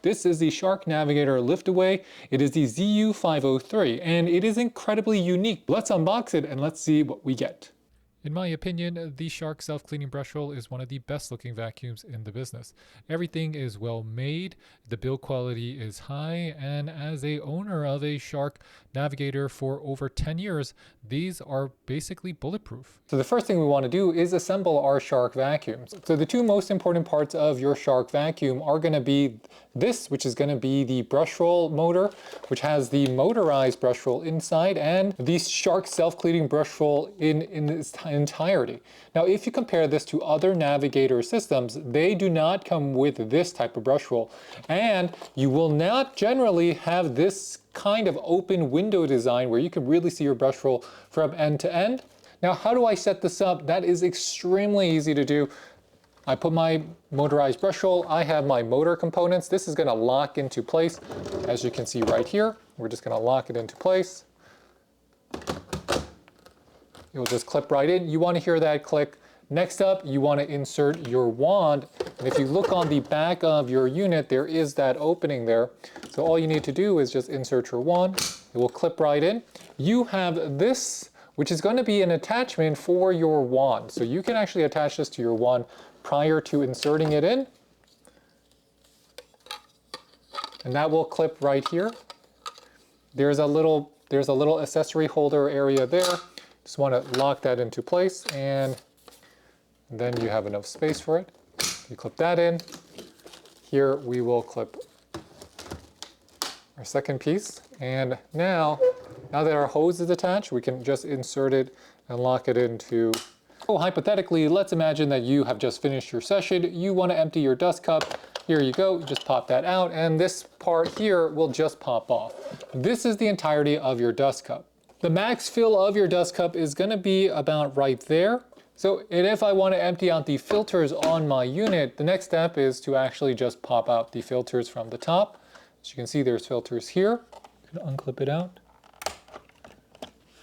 This is the Shark Navigator LIFT-Away. It is the ZU503 and it is incredibly unique. Let's unbox it and let's see what we get. In my opinion, the Shark Self-Cleaning Brushroll is one of the best looking vacuums in the business. Everything is well made, the build quality is high, and as a owner of a Shark Navigator for over 10 years, these are basically bulletproof. So the first thing we want to do is assemble our Shark vacuums. So the two most important parts of your Shark vacuum are going to be this, which is going to be the brushroll motor, which has the motorized brushroll inside, and the Shark Self-Cleaning Brushroll in its entirety. Now, if you compare this to other Navigator systems, they do not come with this type of brushroll, and you will not generally have this kind of open window design where you can really see your brushroll from end to end. Now, how do I set this up? That is extremely easy to do. I put my motorized brushroll, I have my motor components. This is going to lock into place. As you can see right here, we're just going to lock it into place. It will just clip right in. You want to hear that click. Next up, you want to insert your wand. And if you look on the back of your unit, there is that opening there. So all you need to do is just insert your wand. It will clip right in. You have this, which is going to be an attachment for your wand. So you can actually attach this to your wand prior to inserting it in. And that will clip right here. There's a little accessory holder area there. Just want to lock that into place, and then you have enough space for it. You clip that in. Here we will clip our second piece. And now that our hose is attached, we can just insert it and lock it into. So hypothetically, let's imagine that you have just finished your session. You want to empty your dust cup. Here you go, just pop that out, and this part here will just pop off. This is the entirety of your dust cup. The max fill of your dust cup is going to be about right there. So, and if I want to empty out the filters on my unit, the next step is to actually just pop out the filters from the top. As you can see, there's filters here. You can unclip it out.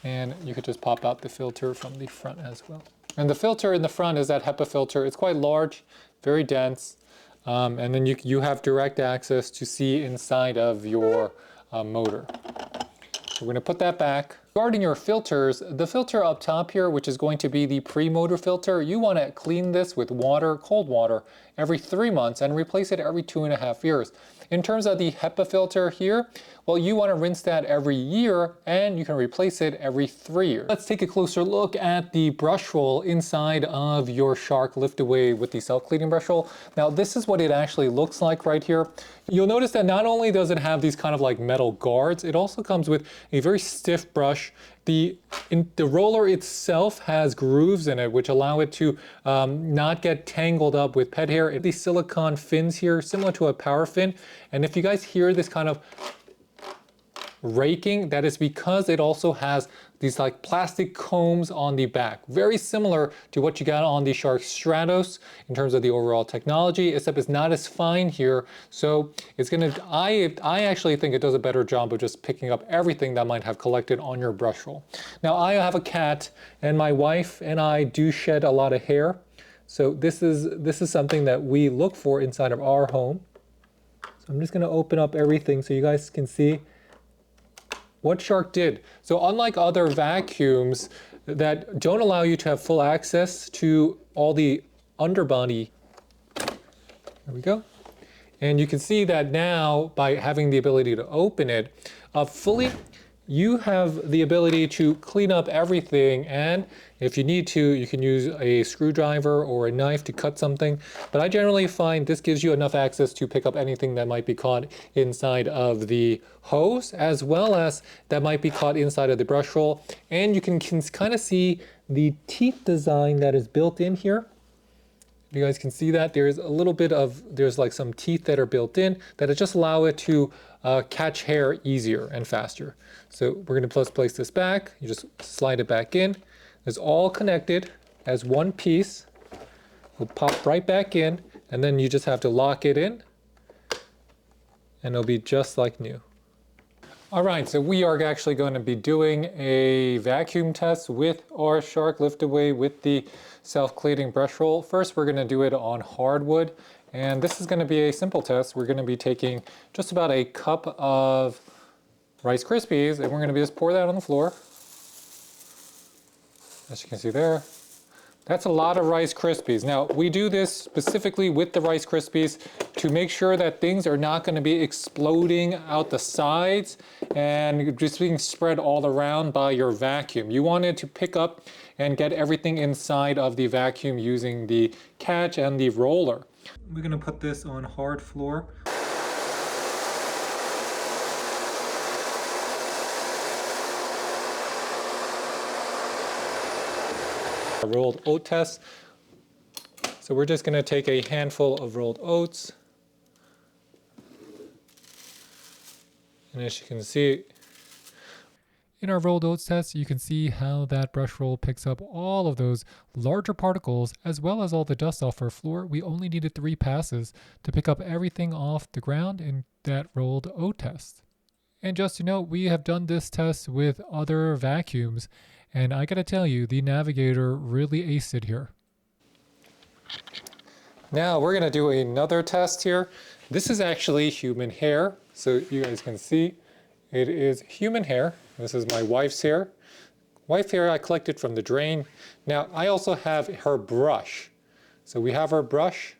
And you could just pop out the filter from the front as well. And the filter in the front is that Hepa filter. It's quite large, very dense. And then you have direct access to see inside of your motor. So we're going to put that back. Regarding your filters, the filter up top here, which is going to be the pre-motor filter, you want to clean this with water, cold water, every 3 months and replace it every 2.5 years. In terms of the Hepa filter here, well, you want to rinse that every year and you can replace it every 3 years. Let's take a closer look at the brush roll inside of your Shark LIFT-Away with the self-cleaning brush roll. Now, this is what it actually looks like right here. You'll notice that not only does it have these kind of like metal guards, it also comes with a very stiff brush. The roller itself has grooves in it which allow it to not get tangled up with pet hair. These silicone fins here, similar to a power fin. And if you guys hear this kind of raking, that is because it also has these like plastic combs on the back, very similar to what you got on the Shark Stratos in terms of the overall technology, except it's not as fine here. So it's gonna, I actually think it does a better job of just picking up everything that might have collected on your brush roll. Now, I have a cat and my wife and I do shed a lot of hair. So this is something that we look for inside of our home. So I'm just gonna open up everything so you guys can see what Shark did. So unlike other vacuums that don't allow you to have full access to all the underbody, there we go. And you can see that now by having the ability to open it fully, you have the ability to clean up everything, and if you need to, you can use a screwdriver or a knife to cut something. But I generally find this gives you enough access to pick up anything that might be caught inside of the hose, as well as that might be caught inside of the brush roll. And you can kind of see the teeth design that is built in here. You guys can see that there's a little bit of, there's like some teeth that are built in that just allow it to catch hair easier and faster. So we're going to place this back. You just slide it back in. It's all connected as one piece. It'll pop right back in, and then you just have to lock it in, and it'll be just like new. All right, so we are actually going to be doing a vacuum test with our Shark LIFT-Away with the self-cleaning brush roll. First, we're going to do it on hardwood, And this is going to be a simple test. We're going to be taking just about a cup of Rice Krispies, and we're going to just pour that on the floor. As you can see there. That's a lot of Rice Krispies. Now, we do this specifically with the Rice Krispies to make sure that things are not going to be exploding out the sides and just being spread all around by your vacuum. You want it to pick up and get everything inside of the vacuum using the catch and the roller. We're going to put this on hard floor. A rolled oat test. So we're just going to take a handful of rolled oats. And as you can see, in our rolled oats test, you can see how that brush roll picks up all of those larger particles as well as all the dust off our floor. We only needed 3 passes to pick up everything off the ground in that rolled oat test. And just to note, we have done this test with other vacuums, and I gotta tell you, the Navigator really aced it here. Now we're gonna do another test here. This is actually human hair, so you guys can see it is human hair. This is my wife's hair. Wife's hair I collected from the drain. Now I also have her brush. So we have our brush.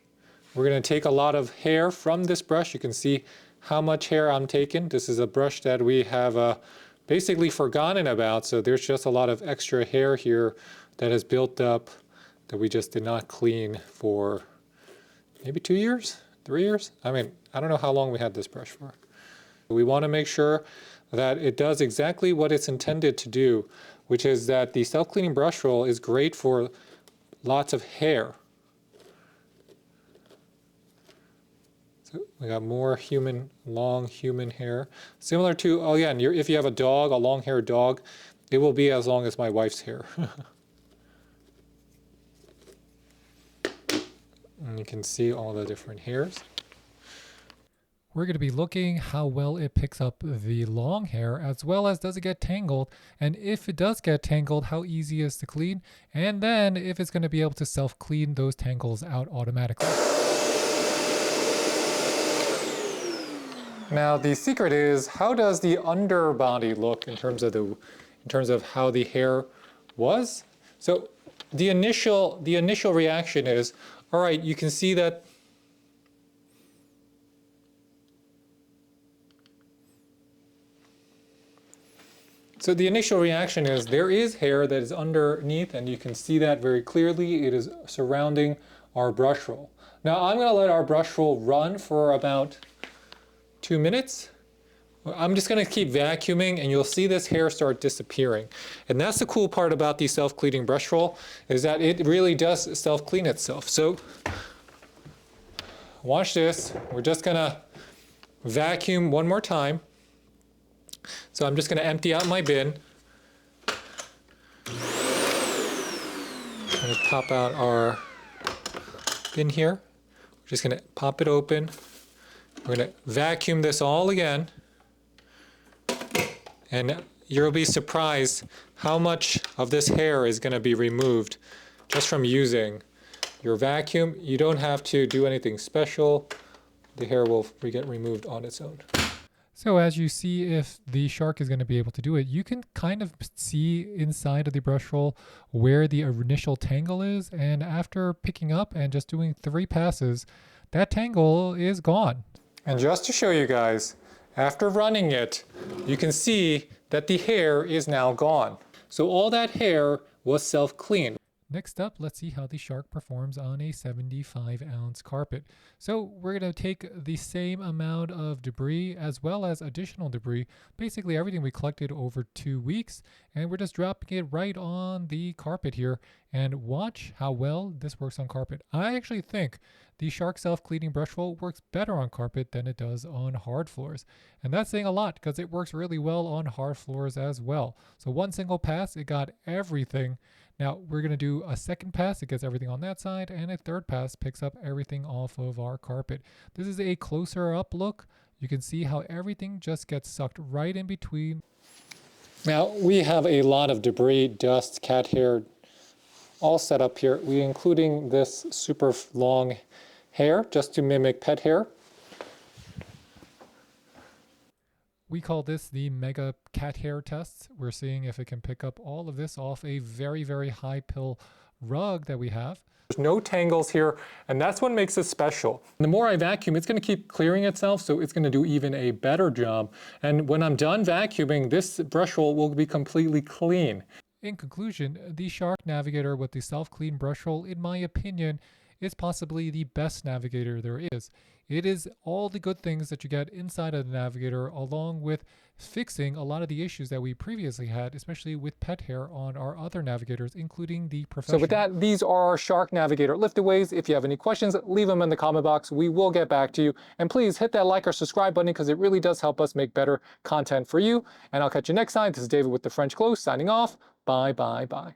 We're gonna take a lot of hair from this brush. You can see how much hair I'm taking. This is a brush that we have basically forgotten about, so there's just a lot of extra hair here that has built up that we just did not clean for maybe 2 years, 3 years? I mean, I don't know how long we had this brush for. We want to make sure that it does exactly what it's intended to do, which is that the self-cleaning brush roll is great for lots of hair. So we got more human, long human hair. Similar to, oh yeah, and if you have a dog, a long-haired dog, it will be as long as my wife's hair. And you can see all the different hairs. We're going to be looking how well it picks up the long hair, as well as does it get tangled, and if it does get tangled, how easy it is to clean, and then if it's going to be able to self-clean those tangles out automatically. Now the secret is, how does the underbody look in terms of how the hair was? So the initial reaction is, all right, you can see that so the initial reaction is there is hair that is underneath, and you can see that very clearly. It is surrounding our brush roll. Now I'm going to let our brush roll run for about 2 minutes. I'm just going to keep vacuuming, and you'll see this hair start disappearing. And that's the cool part about the self-cleaning brush roll, is that it really does self-clean itself. So watch this. We're just going to vacuum one more time. So I'm just going to empty out my bin. I'm going to pop out our bin here. We're just going to pop it open. We're going to vacuum this all again. And you'll be surprised how much of this hair is going to be removed just from using your vacuum. You don't have to do anything special. The hair will get removed on its own. So as you see, if the Shark is going to be able to do it, you can kind of see inside of the brush roll where the initial tangle is. And after picking up and just doing 3 passes, that tangle is gone. And just to show you guys, after running it, you can see that the hair is now gone. So all that hair was self-cleaned. Next up, let's see how the Shark performs on a 75-ounce carpet. So we're going to take the same amount of debris as well as additional debris, basically everything we collected over 2 weeks, and we're just dropping it right on the carpet here, and watch how well this works on carpet. I actually think the Shark self-cleaning brush roll works better on carpet than it does on hard floors. And that's saying a lot because it works really well on hard floors as well. So one single pass, it got everything. Now we're going to do a second pass, it gets everything on that side, and a third pass picks up everything off of our carpet. This is a closer up look. You can see how everything just gets sucked right in between. Now we have a lot of debris, dust, cat hair, all set up here. Including this super long hair just to mimic pet hair. We call this the mega cat hair test. We're seeing if it can pick up all of this off a very, very high pill rug that we have. There's no tangles here, and that's what makes it special. And the more I vacuum, it's going to keep clearing itself, so it's going to do even a better job. And when I'm done vacuuming, this brush roll will be completely clean. In conclusion, the Shark Navigator with the Self-Clean Brushroll, in my opinion, is possibly the best navigator there is. It is all the good things that you get inside of the navigator, along with fixing a lot of the issues that we previously had, especially with pet hair on our other navigators, including the Professional. So with that, these are our Shark Navigator Lift-Aways. If you have any questions, leave them in the comment box. We will get back to you. And please hit that like or subscribe button because it really does help us make better content for you. And I'll catch you next time. This is David with the French Glow signing off. Bye, bye, bye.